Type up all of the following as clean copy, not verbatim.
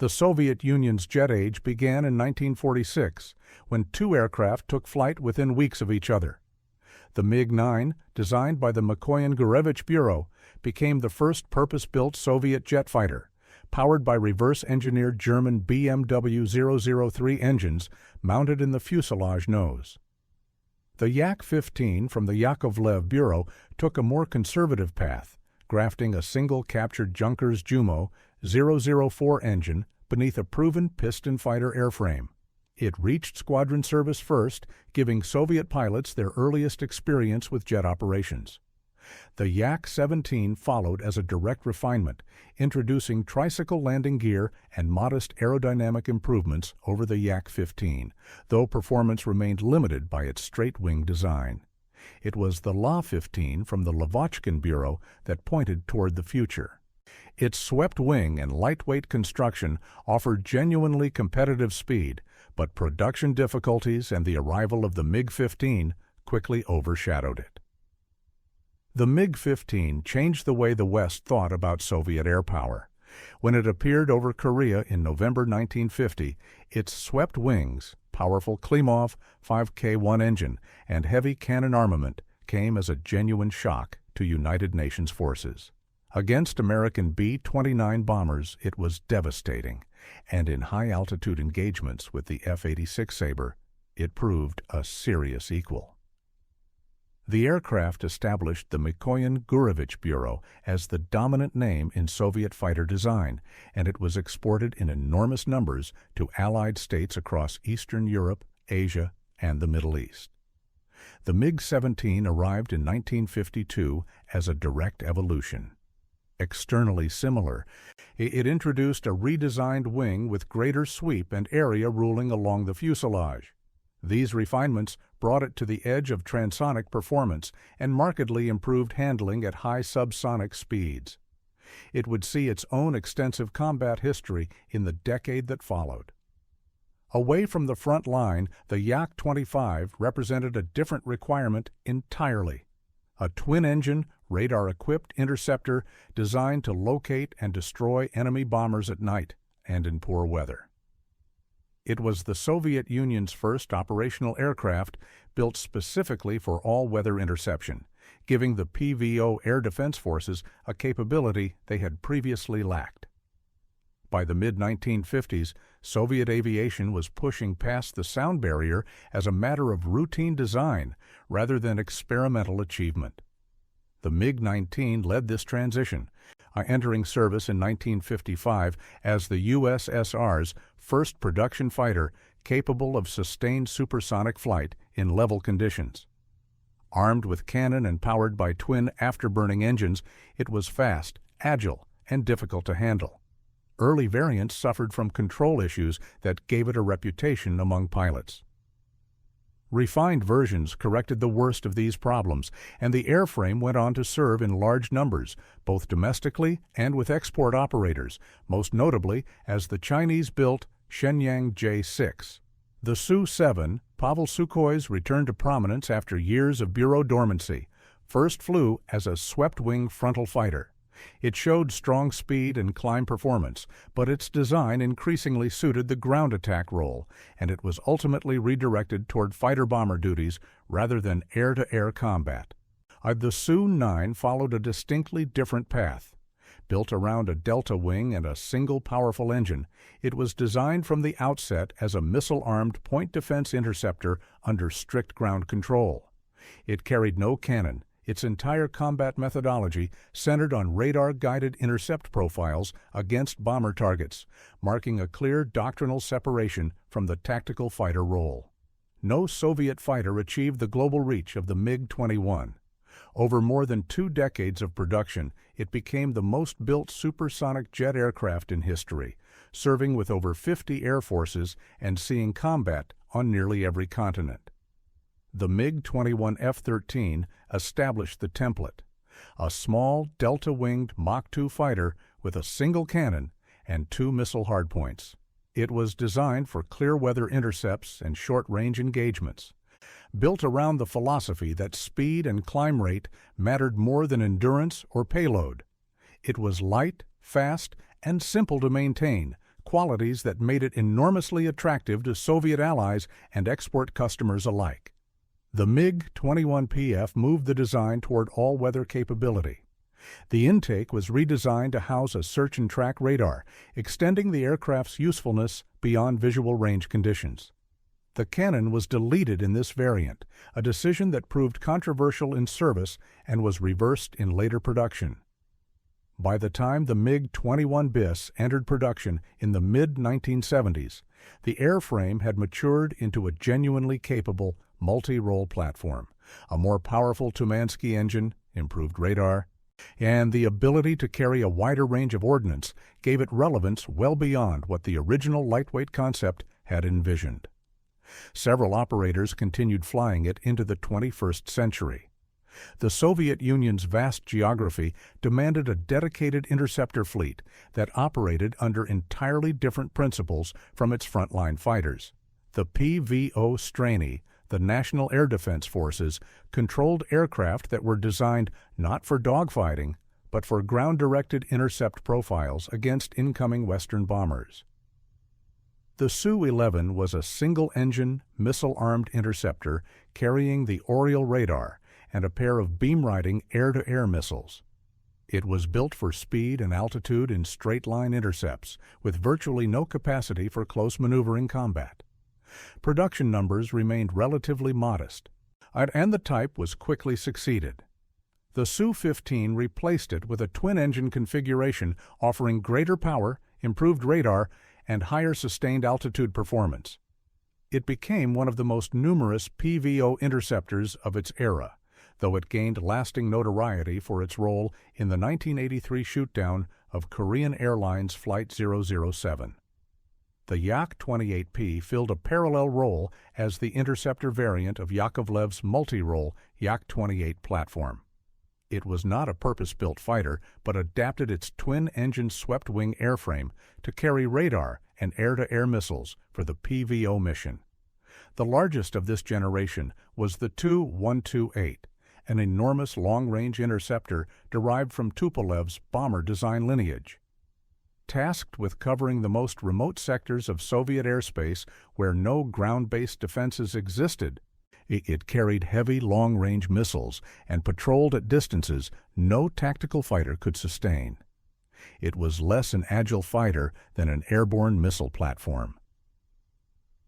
The Soviet Union's jet age began in 1946, when two aircraft took flight within weeks of each other. The MiG-9, designed by the Mikoyan-Gurevich Bureau, became the first purpose-built Soviet jet fighter, powered by reverse-engineered German BMW 003 engines mounted in the fuselage nose. The Yak-15 from the Yakovlev Bureau took a more conservative path, grafting a single captured Junkers Jumo 004 engine beneath a proven piston fighter airframe. It reached squadron service first, giving Soviet pilots their earliest experience with jet operations. The Yak-17 followed as a direct refinement, introducing tricycle landing gear and modest aerodynamic improvements over the Yak-15, though performance remained limited by its straight-wing design. It was the La-15 from the Lavochkin Bureau that pointed toward the future. Its swept wing and lightweight construction offered genuinely competitive speed, but production difficulties and the arrival of the MiG-15 quickly overshadowed it. The MiG-15 changed the way the West thought about Soviet air power. When it appeared over Korea in November 1950, its swept wings, powerful Klimov 5K1 engine, and heavy cannon armament came as a genuine shock to United Nations forces. Against American B-29 bombers, it was devastating, and in high-altitude engagements with the F-86 Sabre, it proved a serious equal. The aircraft established the Mikoyan-Gurevich Bureau as the dominant name in Soviet fighter design, and it was exported in enormous numbers to Allied states across Eastern Europe, Asia, and the Middle East. The MiG-17 arrived in 1952 as a direct evolution. Externally similar, it introduced a redesigned wing with greater sweep and area ruling along the fuselage. These refinements brought it to the edge of transonic performance and markedly improved handling at high subsonic speeds. It would see its own extensive combat history in the decade that followed. Away from the front line, the Yak-25 represented a different requirement entirely. A twin-engine, radar-equipped interceptor designed to locate and destroy enemy bombers at night and in poor weather. It was the Soviet Union's first operational aircraft built specifically for all-weather interception, giving the PVO Air Defense Forces a capability they had previously lacked. By the mid-1950s, Soviet aviation was pushing past the sound barrier as a matter of routine design rather than experimental achievement. The MiG-19 led this transition, entering service in 1955 as the USSR's first production fighter capable of sustained supersonic flight in level conditions. Armed with cannon and powered by twin afterburning engines, it was fast, agile, and difficult to handle. Early variants suffered from control issues that gave it a reputation among pilots. Refined versions corrected the worst of these problems, and the airframe went on to serve in large numbers, both domestically and with export operators, most notably as the Chinese-built Shenyang J-6. The Su-7, Pavel Sukhoi's return to prominence after years of bureau dormancy, first flew as a swept-wing frontal fighter. It showed strong speed and climb performance, but its design increasingly suited the ground attack role, and it was ultimately redirected toward fighter-bomber duties rather than air-to-air combat. The Su-9 followed a distinctly different path. Built around a delta wing and a single powerful engine, it was designed from the outset as a missile-armed point defense interceptor under strict ground control. It carried no cannon. Its entire combat methodology centered on radar-guided intercept profiles against bomber targets, marking a clear doctrinal separation from the tactical fighter role. No Soviet fighter achieved the global reach of the MiG-21. Over more than 2 decades of production, it became the most built supersonic jet aircraft in history, serving with over 50 air forces and seeing combat on nearly every continent. The MiG-21 F-13 established the template, a small delta-winged Mach 2 fighter with a single cannon and 2 missile hardpoints. It was designed for clear-weather intercepts and short-range engagements. Built around the philosophy that speed and climb rate mattered more than endurance or payload. It was light, fast, and simple to maintain, qualities that made it enormously attractive to Soviet allies and export customers alike. The MiG-21PF moved the design toward all-weather capability. The intake was redesigned to house a search-and-track radar, extending the aircraft's usefulness beyond visual range conditions. The cannon was deleted in this variant, a decision that proved controversial in service and was reversed in later production. By the time the MiG-21 bis entered production in the mid-1970s, the airframe had matured into a genuinely capable multi-role platform, a more powerful Tumansky engine, improved radar, and the ability to carry a wider range of ordnance gave it relevance well beyond what the original lightweight concept had envisioned. Several operators continued flying it into the 21st century. The Soviet Union's vast geography demanded a dedicated interceptor fleet that operated under entirely different principles from its frontline fighters. The PVO Strany, the National Air Defense Forces, controlled aircraft that were designed not for dogfighting, but for ground-directed intercept profiles against incoming Western bombers. The Su-11 was a single-engine, missile-armed interceptor carrying the Oriole radar and a pair of beam-riding air-to-air missiles. It was built for speed and altitude in straight-line intercepts, with virtually no capacity for close maneuvering combat. Production numbers remained relatively modest, and the type was quickly succeeded. The Su-15 replaced it with a twin-engine configuration offering greater power, improved radar, and higher sustained altitude performance. It became one of the most numerous PVO interceptors of its era, though it gained lasting notoriety for its role in the 1983 shootdown of Korean Airlines Flight 007. The Yak-28P filled a parallel role as the interceptor variant of Yakovlev's multi-role Yak-28 platform. It was not a purpose-built fighter, but adapted its twin-engine swept-wing airframe to carry radar and air-to-air missiles for the PVO mission. The largest of this generation was the Tu-128, an enormous long-range interceptor derived from Tupolev's bomber design lineage. Tasked with covering the most remote sectors of Soviet airspace where no ground-based defenses existed, it carried heavy long-range missiles and patrolled at distances no tactical fighter could sustain. It was less an agile fighter than an airborne missile platform.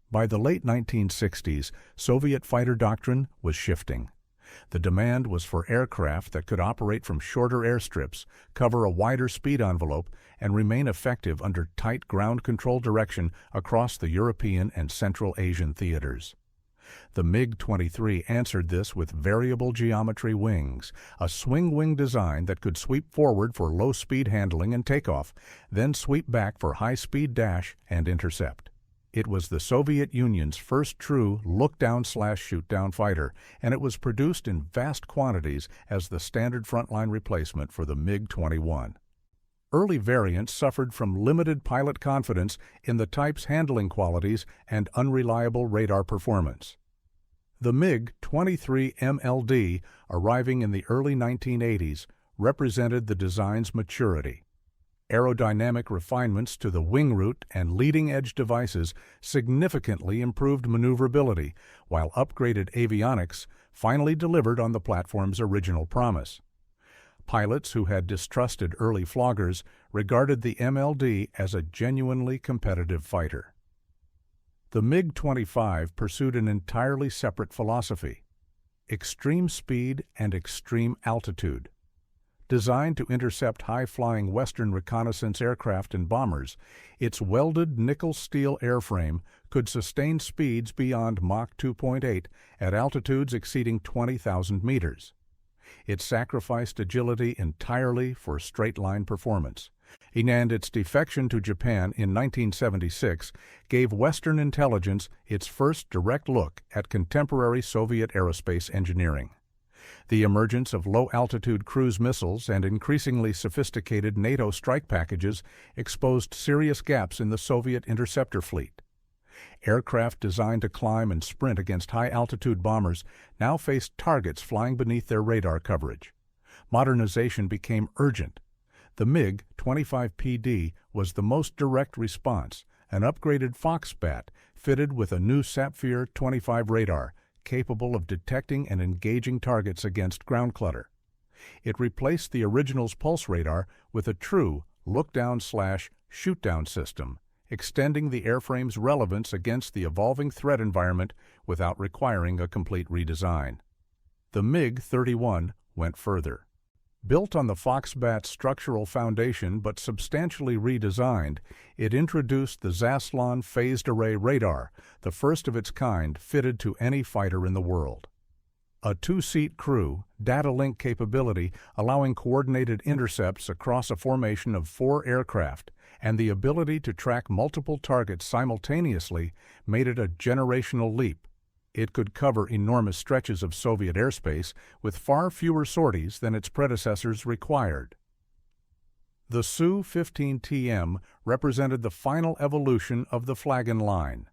By the late 1960s, Soviet fighter doctrine was shifting. The demand was for aircraft that could operate from shorter airstrips, cover a wider speed envelope, and remain effective under tight ground control direction across the European and Central Asian theaters. The MiG-23 answered this with variable geometry wings, a swing-wing design that could sweep forward for low-speed handling and takeoff, then sweep back for high-speed dash and intercept. It was the Soviet Union's first true look-down/shoot-down fighter, and it was produced in vast quantities as the standard frontline replacement for the MiG-21. Early variants suffered from limited pilot confidence in the type's handling qualities and unreliable radar performance. The MiG-23 MLD, arriving in the early 1980s, represented the design's maturity. Aerodynamic refinements to the wing root and leading-edge devices significantly improved maneuverability, while upgraded avionics finally delivered on the platform's original promise. Pilots who had distrusted early floggers regarded the MLD as a genuinely competitive fighter. The MiG-25 pursued an entirely separate philosophy: extreme speed and extreme altitude. Designed to intercept high-flying Western reconnaissance aircraft and bombers, its welded nickel-steel airframe could sustain speeds beyond Mach 2.8 at altitudes exceeding 20,000 meters. It sacrificed agility entirely for straight-line performance, and its defection to Japan in 1976 gave Western intelligence its first direct look at contemporary Soviet aerospace engineering. The emergence of low-altitude cruise missiles and increasingly sophisticated NATO strike packages exposed serious gaps in the Soviet interceptor fleet. Aircraft designed to climb and sprint against high-altitude bombers now faced targets flying beneath their radar coverage. Modernization became urgent. The MiG-25PD was the most direct response, an upgraded Fox-Bat fitted with a new Sapphire 25 radar, capable of detecting and engaging targets against ground clutter. It replaced the original's pulse radar with a true look-down/shoot-down system, extending the airframe's relevance against the evolving threat environment without requiring a complete redesign. The MiG-31 went further. Built on the Fox-Bat's structural foundation but substantially redesigned, it introduced the Zaslon phased array radar, the first of its kind fitted to any fighter in the world. A two-seat crew, data link capability allowing coordinated intercepts across a formation of 4 aircraft, and the ability to track multiple targets simultaneously made it a generational leap. It could cover enormous stretches of Soviet airspace with far fewer sorties than its predecessors required. The Su-15TM represented the final evolution of the Flagon line.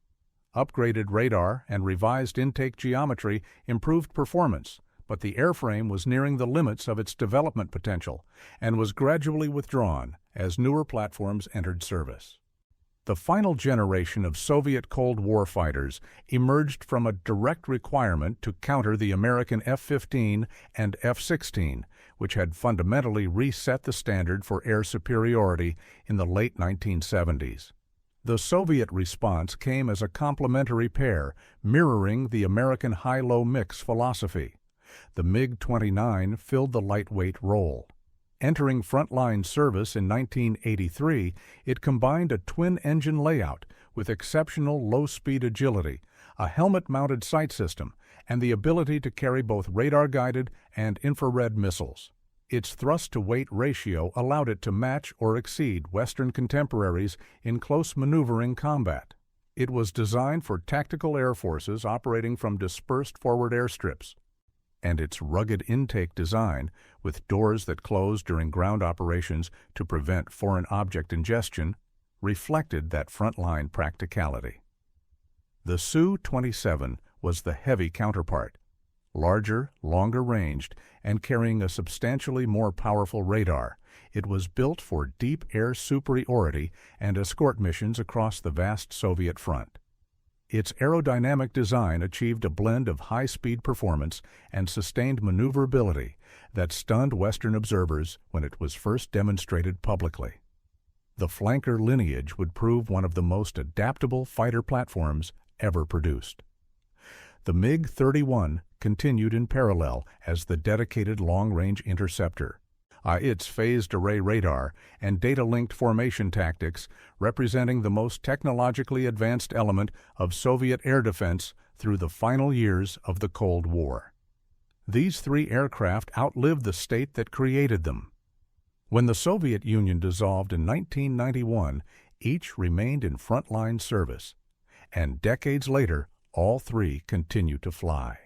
Upgraded radar and revised intake geometry improved performance, but the airframe was nearing the limits of its development potential and was gradually withdrawn as newer platforms entered service. The final generation of Soviet Cold War fighters emerged from a direct requirement to counter the American F-15 and F-16, which had fundamentally reset the standard for air superiority in the late 1970s. The Soviet response came as a complementary pair, mirroring the American high-low mix philosophy. The MiG-29 filled the lightweight role. Entering frontline service in 1983, it combined a twin-engine layout with exceptional low-speed agility, a helmet-mounted sight system, and the ability to carry both radar-guided and infrared missiles. Its thrust-to-weight ratio allowed it to match or exceed Western contemporaries in close maneuvering combat. It was designed for tactical air forces operating from dispersed forward airstrips, and its rugged intake design, with doors that closed during ground operations to prevent foreign object ingestion, reflected that frontline practicality. The Su-27 was the heavy counterpart, larger, longer-ranged, and carrying a substantially more powerful radar. It was built for deep air superiority and escort missions across the vast Soviet front. Its aerodynamic design achieved a blend of high-speed performance and sustained maneuverability that stunned Western observers when it was first demonstrated publicly. The flanker lineage would prove one of the most adaptable fighter platforms ever produced. The MiG-31 continued in parallel as the dedicated long-range interceptor. Its phased array radar and data-linked formation tactics representing the most technologically advanced element of Soviet air defense through the final years of the Cold War. These 3 aircraft outlived the state that created them. When the Soviet Union dissolved in 1991, each remained in frontline service, and decades later, all 3 continue to fly.